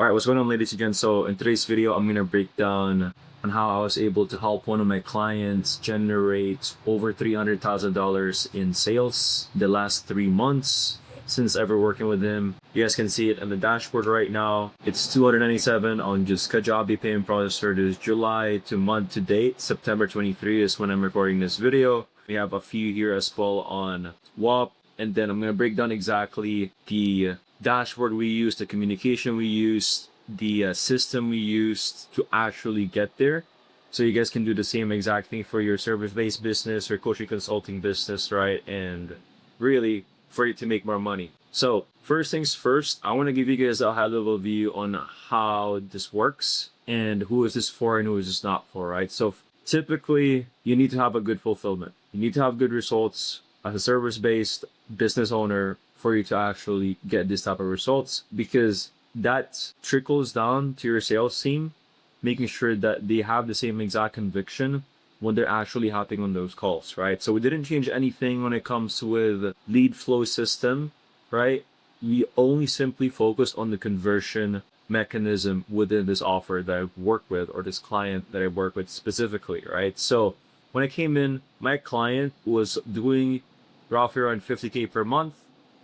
All right, what's going on, ladies and gents? So in today's video, I'm gonna break down on how I was able to help one of my clients generate over $300,000 in sales the last 3 months since ever working with him. You guys can see it on the dashboard right now. It's 297 on just Kajabi payment processor. This July to month to date. September 23 is when I'm recording this video. We have a few here as well on WAP, and then I'm gonna break down exactly the dashboard we used, the communication we used, the system we used to actually get there. So you guys can do the same exact thing for your service-based business or coaching consulting business, right? And really for you to make more money. So first things first, I want to give you guys a high-level view on how this works and who is this for and who is this not for, right? So typically, you need to have a good fulfillment. You need to have good results as a service-based business owner for you to actually get this type of results, because that trickles down to your sales team, making sure that they have the same exact conviction when they're actually hopping on those calls, right? So we didn't change anything when it comes with lead flow system, right? We only simply focus on the conversion mechanism within this offer that I work with, or this client that I work with specifically, right? So when I came in, my client was doing roughly around 50K per month.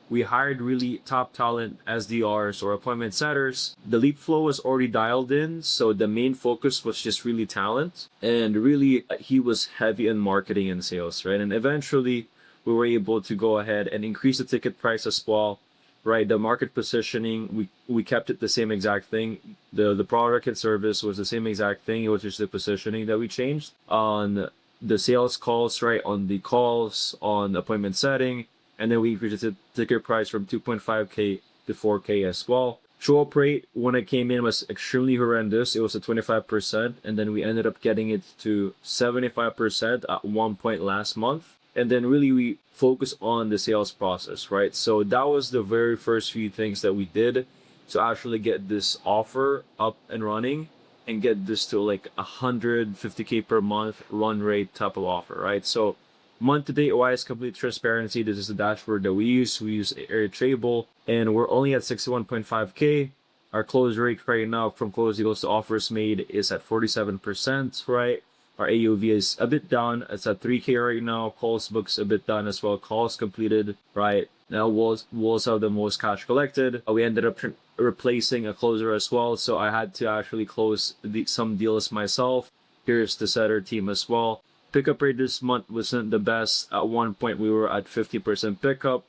We hired really top talent SDRs or appointment setters. The lead flow was already dialed in, so the main focus was just really talent. And really, he was heavy in marketing and sales, right? And eventually, we were able to go ahead and increase the ticket price as well, right? The market positioning, we kept it the same exact thing. The product and service was the same exact thing. It was just the positioning that we changed on the sales calls, right? On the calls, on the appointment setting. And then we increased the ticket price from 2.5K to 4K as well. Show up rate when I came in was extremely horrendous. It was at 25%, and then we ended up getting it to 75% at one point last month. And then really we focus on the sales process, right? So that was the very first few things that we did to actually get this offer up and running and get this to like 150K per month run rate type of offer, right? So month to date wise, complete transparency. This is the dashboard that we use. We use Airtable, and we're only at 61.5K. Our close rate right now from close deals to offers made is at 47%, right? Our AOV is a bit down. It's at 3K right now. Calls books a bit down as well. Calls completed, right? Now we'll also have the most cash collected. We ended up replacing a closer as well, so I had to actually close some deals myself. Here's the setter team as well. Pickup rate this month wasn't the best. At one point, we were at 50% pickup,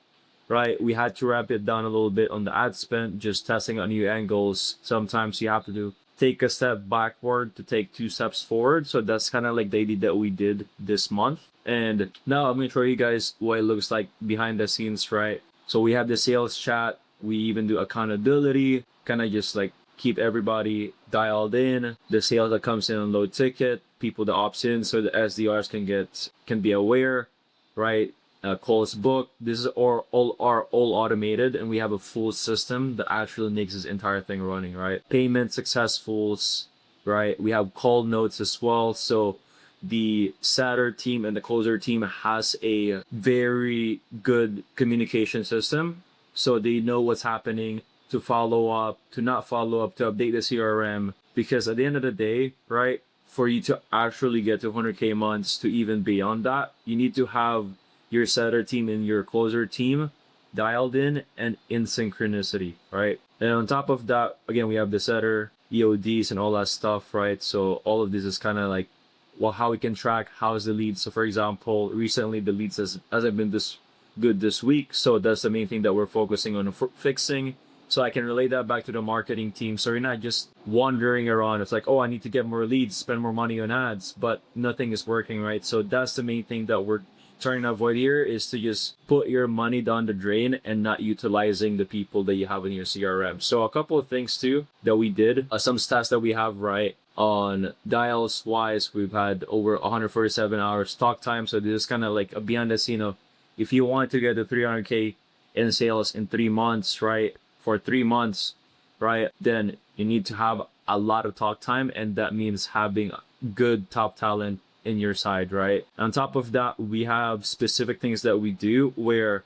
right? We had to ramp it down a little bit on the ad spend, just testing out new angles. Sometimes you have to take a step backward to take 2 steps forward. So that's kind of like the idea that we did this month. And now I'm going to show you guys what it looks like behind the scenes, right? So we have the sales chat. We even do accountability, kind of just like keep everybody dialed in. The sales that comes in on low ticket, people that opts in, so the SDRs can be aware, right? Calls booked. This is all automated, and we have a full system that actually makes this entire thing running, right? Payment successfuls, right? We have call notes as well. So the setter team and the closer team has a very good communication system, so they know what's happening, to follow up, to not follow up, to update the CRM. Because at the end of the day, right, for you to actually get to 100K months, to even beyond that, you need to have your setter team and your closer team dialed in and in synchronicity, right? And on top of that, again, we have the setter, EODs, and all that stuff, right? So all of this is kind of like, well, how we can track how's the leads. So for example, recently the leads hasn't been this good this week. So that's the main thing that we're focusing on fixing. So I can relate that back to the marketing team. So you're not just wandering around. It's like, oh, I need to get more leads, spend more money on ads, but nothing is working, right? So that's the main thing that we're trying to avoid here, is to just put your money down the drain and not utilizing the people that you have in your CRM. So a couple of things too that we did, some stats that we have, right? On dials wise, we've had over 147 hours talk time. So this is kind of like a behind the scene of, if you want to get to 300K in sales in 3 months, right? For 3 months, right, then you need to have a lot of talk time, and that means having good top talent in your side, right? On top of that, we have specific things that we do where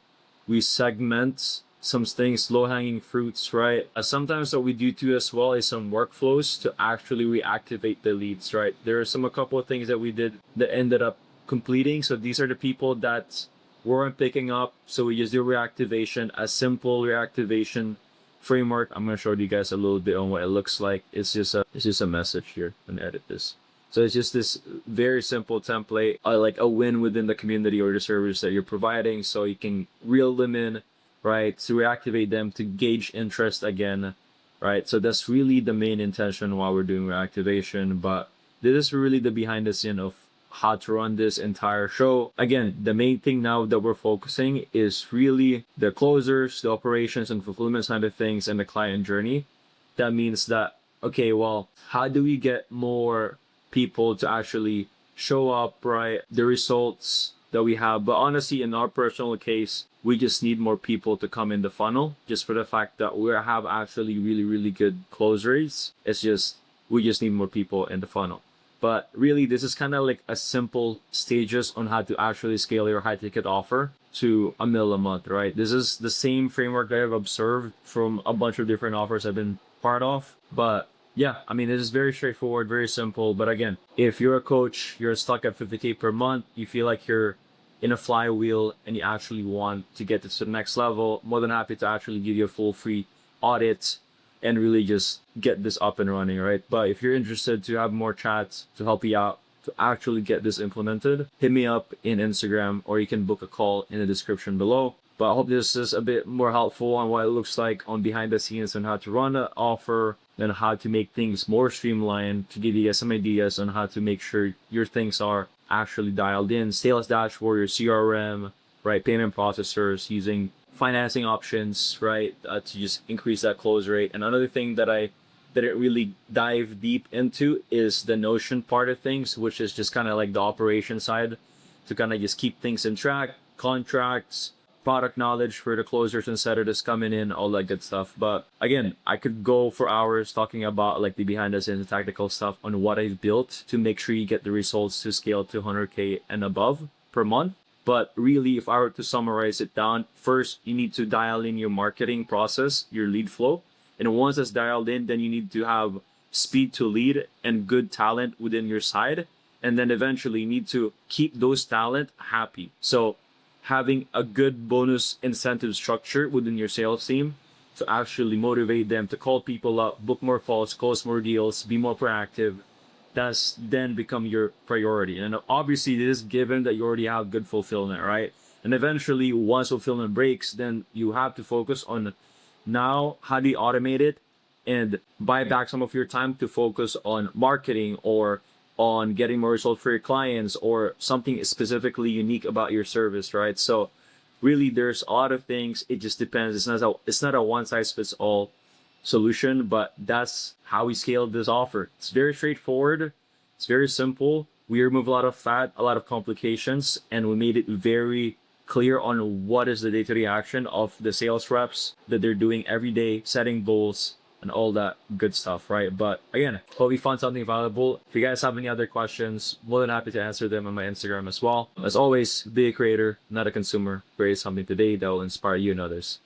we segment some things, low-hanging fruits, right? Sometimes what we do too as well is some workflows to actually reactivate the leads, right? There are a couple of things that we did that ended up completing. So these are the people that weren't picking up. So we just do reactivation, a simple reactivation framework. I'm gonna show you guys a little bit on what it looks like. It's just a message here. I'm gonna edit this. So it's just this very simple template, like a win within the community or the service that you're providing. So you can reel them in, right? To reactivate them, to gauge interest again, right? So that's really the main intention while we're doing reactivation. But this is really the behind the scene of how to run this entire show. Again, the main thing now that we're focusing is really the closers, the operations and fulfillment side of things, and the client journey. That means that, okay, well, how do we get more people to actually show up, right? The results that we have. But honestly, in our personal case, we just need more people to come in the funnel, just for the fact that we have actually really, really good close rates. It's just, we just need more people in the funnel. But really, this is kind of like a simple stages on how to actually scale your high ticket offer to $1 million a month, right? This is the same framework that I've observed from a bunch of different offers I've been part of. But yeah, I mean, this is very straightforward, very simple. But again, if you're a coach, you're stuck at 50K per month, you feel like you're in a flywheel and you actually want to get this to the next level, more than happy to actually give you a full free audit and really just get this up and running, right? But if you're interested to have more chats to help you out to actually get this implemented, hit me up in Instagram, or you can book a call in the description below. But I hope this is a bit more helpful on what it looks like on behind the scenes and how to run an offer and how to make things more streamlined, to give you guys some ideas on how to make sure your things are actually dialed in. Sales dashboard, your CRM, right? Payment processors, using financing options, right? To just increase that close rate. And another thing that I didn't really dive deep into is the Notion part of things, which is just kind of like the operation side, to kind of just keep things in track, contracts, product knowledge for the closers and setters coming in, all that good stuff. But again, I could go for hours talking about like the behind the scenes tactical stuff on what I've built to make sure you get the results to scale to 100K and above per month. But really, if I were to summarize it down, first, you need to dial in your marketing process, your lead flow. And once that's dialed in, then you need to have speed to lead and good talent within your side. And then eventually you need to keep those talent happy. So having a good bonus incentive structure within your sales team to actually motivate them to call people up, book more calls, close more deals, be more proactive, that's then become your priority. And obviously this is given that you already have good fulfillment, right? And eventually once fulfillment breaks, then you have to focus on now how do you automate it and buy back some of your time to focus on marketing or on getting more results for your clients or something specifically unique about your service, right? So really there's a lot of things. It just depends. It's not a one size fits all solution, but that's how we scaled this offer. It's very straightforward. It's very simple. We remove a lot of fat, a lot of complications, and we made it very clear on what is the day-to-day action of the sales reps that they're doing every day, setting goals and all that good stuff, right? But again, hope you found something valuable. If you guys have any other questions, more than happy to answer them on my Instagram as well. As always, be a creator, not a consumer. Create something today that will inspire you and others.